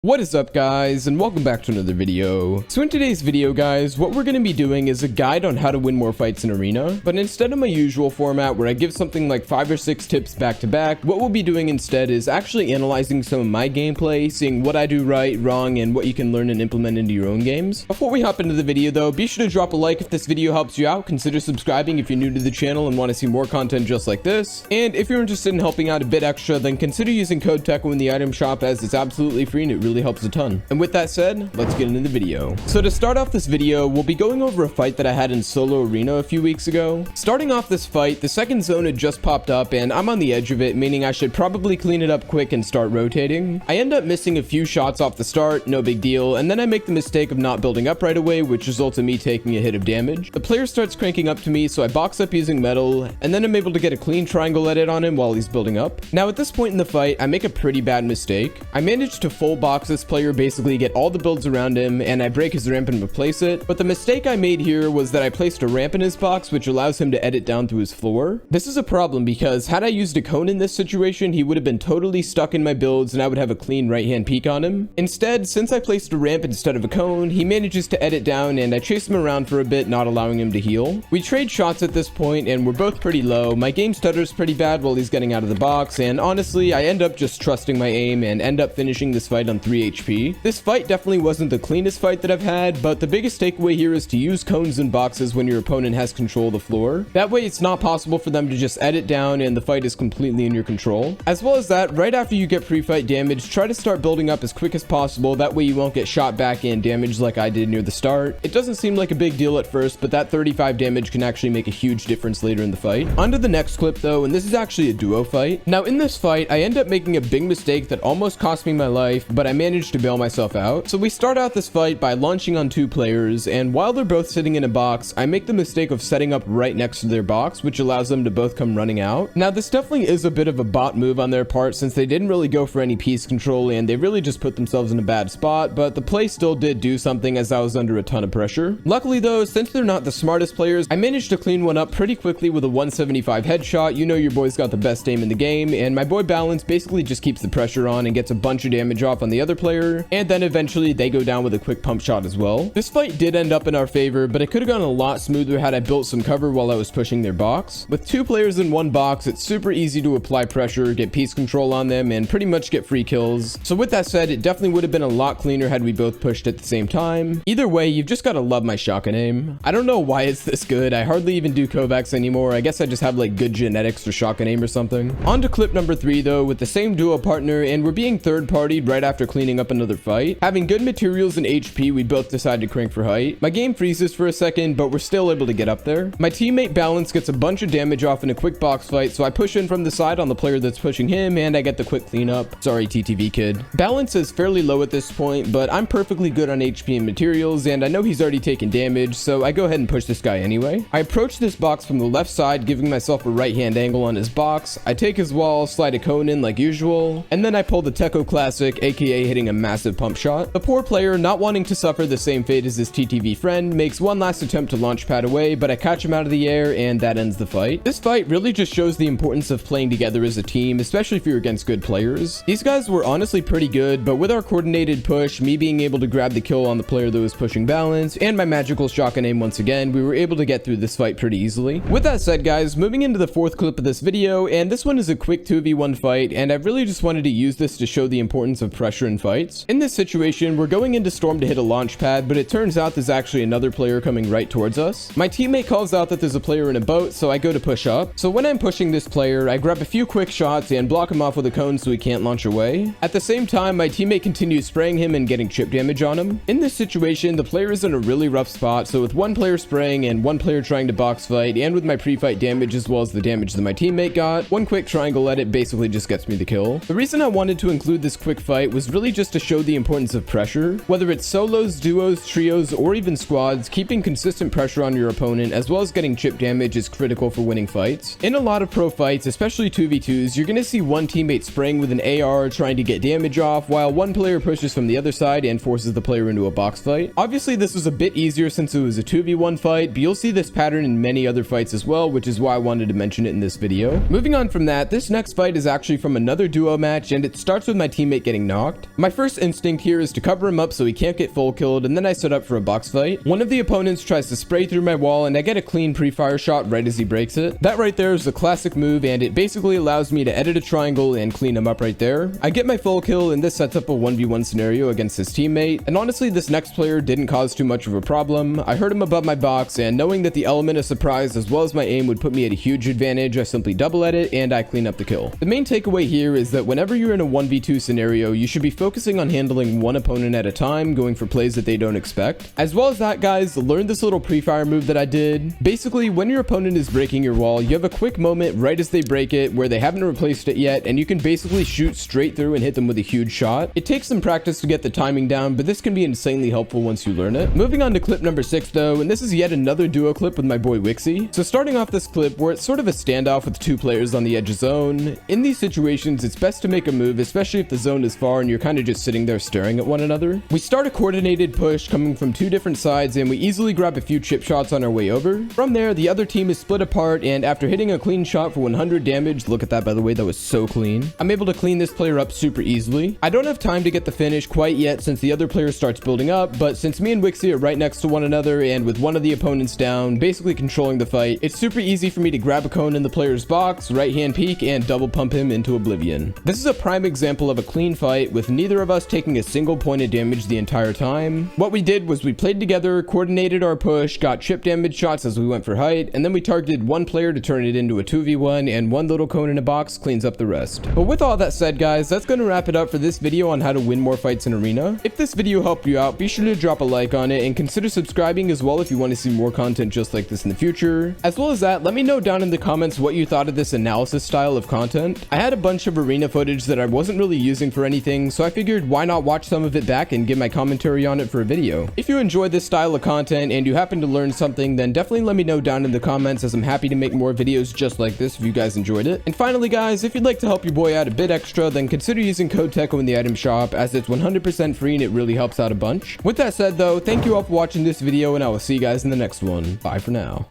What is up, guys, and welcome back to another video. So in today's video, guys, what we're going to be doing is a guide on how to win more fights in Arena, but instead of my usual format where I give something like 5 or 6 tips back to back, what we'll be doing instead is actually analyzing some of my gameplay, seeing what I do right, wrong, and what you can learn and implement into your own games. Before we hop into the video though, be sure to drop a like if this video helps you out, consider subscribing if you're new to the channel and want to see more content just like this, and if you're interested in helping out a bit extra, then consider using code Teckoh in the item shop as it's absolutely free and it really helps a ton. And with that said, let's get into the video. So to start off this video, we'll be going over a fight that I had in solo arena a few weeks ago. Starting off this fight, the second zone had just popped up and I'm on the edge of it, meaning I should probably clean it up quick and start rotating. I end up missing a few shots off the start, no big deal, and then I make the mistake of not building up right away, which results in me taking a hit of damage. The player starts cranking up to me, so I box up using metal, and then I'm able to get a clean triangle edit on him while he's building up. Now at this point in the fight, I make a pretty bad mistake. I managed to full box this player, basically get all the builds around him, and I break his ramp and replace it. But the mistake I made here was that I placed a ramp in his box, which allows him to edit down through his floor. This is a problem because had I used a cone in this situation, he would have been totally stuck in my builds and I would have a clean right hand peek on him. Instead, since I placed a ramp instead of a cone, he manages to edit down and I chase him around for a bit, not allowing him to heal. We trade shots at this point and we're both pretty low. My game stutters pretty bad while he's getting out of the box, and honestly, I end up just trusting my aim and end up finishing this fight on 3 HP. This fight definitely wasn't the cleanest fight that I've had, but the biggest takeaway here is to use cones and boxes when your opponent has control of the floor. That way it's not possible for them to just edit down and the fight is completely in your control. As well as that, right after you get pre-fight damage, try to start building up as quick as possible, that way you won't get shot back and damaged like I did near the start. It doesn't seem like a big deal at first, but that 35 damage can actually make a huge difference later in the fight. On to the next clip though, and this is actually a duo fight. Now in this fight, I end up making a big mistake that almost cost me my life, but I managed to bail myself out. So we start out this fight by launching on 2 players, and while they're both sitting in a box, I make the mistake of setting up right next to their box, which allows them to both come running out. Now this definitely is a bit of a bot move on their part since they didn't really go for any piece control and they really just put themselves in a bad spot, but the play still did do something as I was under a ton of pressure. Luckily though, since they're not the smartest players, I managed to clean one up pretty quickly with a 175 headshot. You know your boy's got the best aim in the game, and my boy Balance basically just keeps the pressure on and gets a bunch of damage off on the other player, and then eventually they go down with a quick pump shot as well. This fight did end up in our favor, but it could have gone a lot smoother had I built some cover while I was pushing their box. With 2 players in one box, it's super easy to apply pressure, get piece control on them, and pretty much get free kills. So with that said, it definitely would have been a lot cleaner had we both pushed at the same time. Either way, you've just got to love my shotgun aim. I don't know why it's this good. I hardly even do Kovacs anymore. I guess I just have like good genetics for shotgun aim or something. On to clip number 3 though, with the same duo partner, and we're being third partied right after cleaning up another fight. Having good materials and HP, we both decide to crank for height. My game freezes for a second, but we're still able to get up there. My teammate Balance gets a bunch of damage off in a quick box fight, so I push in from the side on the player that's pushing him, and I get the quick cleanup. Sorry, TTV kid. Balance is fairly low at this point, but I'm perfectly good on HP and materials, and I know he's already taken damage, so I go ahead and push this guy anyway. I approach this box from the left side, giving myself a right hand angle on his box. I take his wall, slide a cone in like usual, and then I pull the Teckoh classic, aka hitting a massive pump shot. The poor player, not wanting to suffer the same fate as his TTV friend, makes one last attempt to launch pad away, but I catch him out of the air and that ends the fight. This fight really just shows the importance of playing together as a team, especially if you're against good players. These guys were honestly pretty good, but with our coordinated push, me being able to grab the kill on the player that was pushing Balance, and my magical shotgun aim once again, we were able to get through this fight pretty easily. With that said, guys, moving into the 4th clip of this video, and this one is a quick 2v1 fight, and I really just wanted to use this to show the importance of pressure in fights. In this situation, we're going into Storm to hit a launch pad, but it turns out there's actually another player coming right towards us. My teammate calls out that there's a player in a boat, so I go to push up. So when I'm pushing this player, I grab a few quick shots and block him off with a cone so he can't launch away. At the same time, my teammate continues spraying him and getting chip damage on him. In this situation, the player is in a really rough spot, so with one player spraying and one player trying to box fight, and with my pre-fight damage as well as the damage that my teammate got, one quick triangle edit basically just gets me the kill. The reason I wanted to include this quick fight was really just to show the importance of pressure. Whether it's solos, duos, trios, or even squads, keeping consistent pressure on your opponent as well as getting chip damage is critical for winning fights. In a lot of pro fights, especially 2v2s, you're gonna see one teammate spraying with an AR trying to get damage off, while one player pushes from the other side and forces the player into a box fight. Obviously, this was a bit easier since it was a 2v1 fight, but you'll see this pattern in many other fights as well, which is why I wanted to mention it in this video. Moving on from that, this next fight is actually from another duo match, and it starts with my teammate getting knocked. My first instinct here is to cover him up so he can't get full killed, and then I set up for a box fight. One of the opponents tries to spray through my wall, and I get a clean pre-fire shot right as he breaks it. That right there is a classic move, and it basically allows me to edit a triangle and clean him up right there. I get my full kill, and this sets up a 1v1 scenario against his teammate. And honestly, this next player didn't cause too much of a problem. I heard him above my box, and knowing that the element of surprise as well as my aim would put me at a huge advantage, I simply double edit and I clean up the kill. The main takeaway here is that whenever you're in a 1v2 scenario, you should be focusing on handling one opponent at a time, going for plays that they don't expect. As well as that, guys, learn this little pre-fire move that I did. Basically, when your opponent is breaking your wall, you have a quick moment right as they break it where they haven't replaced it yet, and you can basically shoot straight through and hit them with a huge shot. It takes some practice to get the timing down, but this can be insanely helpful once you learn it. Moving on to clip number 6 though, and this is yet another duo clip with my boy Wixie. So starting off this clip where it's sort of a standoff with two players on the edge of zone. In these situations, it's best to make a move, especially if the zone is far and you're kind of just sitting there staring at one another. We start a coordinated push coming from two different sides, and we easily grab a few chip shots on our way over. From there, the other team is split apart, and after hitting a clean shot for 100 damage, look at that by the way, that was so clean. I'm able to clean this player up super easily. I don't have time to get the finish quite yet since the other player starts building up, but since me and Wixie are right next to one another and with one of the opponents down, basically controlling the fight, it's super easy for me to grab a cone in the player's box, right hand peek, and double pump him into oblivion. This is a prime example of a clean fight with neither of us taking a single point of damage the entire time. What we did was we played together, coordinated our push, got chip damage shots as we went for height, and then we targeted one player to turn it into a 2v1, and one little cone in a box cleans up the rest. But with all that said, guys, that's going to wrap it up for this video on how to win more fights in Arena. If this video helped you out, be sure to drop a like on it and consider subscribing as well if you want to see more content just like this in the future. As well as that, let me know down in the comments what you thought of this analysis style of content. I had a bunch of Arena footage that I wasn't really using for anything, so I figured why not watch some of it back and give my commentary on it for a video. If you enjoy this style of content and you happen to learn something, then definitely let me know down in the comments, as I'm happy to make more videos just like this if you guys enjoyed it. And finally, guys, if you'd like to help your boy out a bit extra, then consider using code Teckoh in the item shop, as it's 100% free and it really helps out a bunch. With that said though, thank you all for watching this video, and I will see you guys in the next one. Bye for now.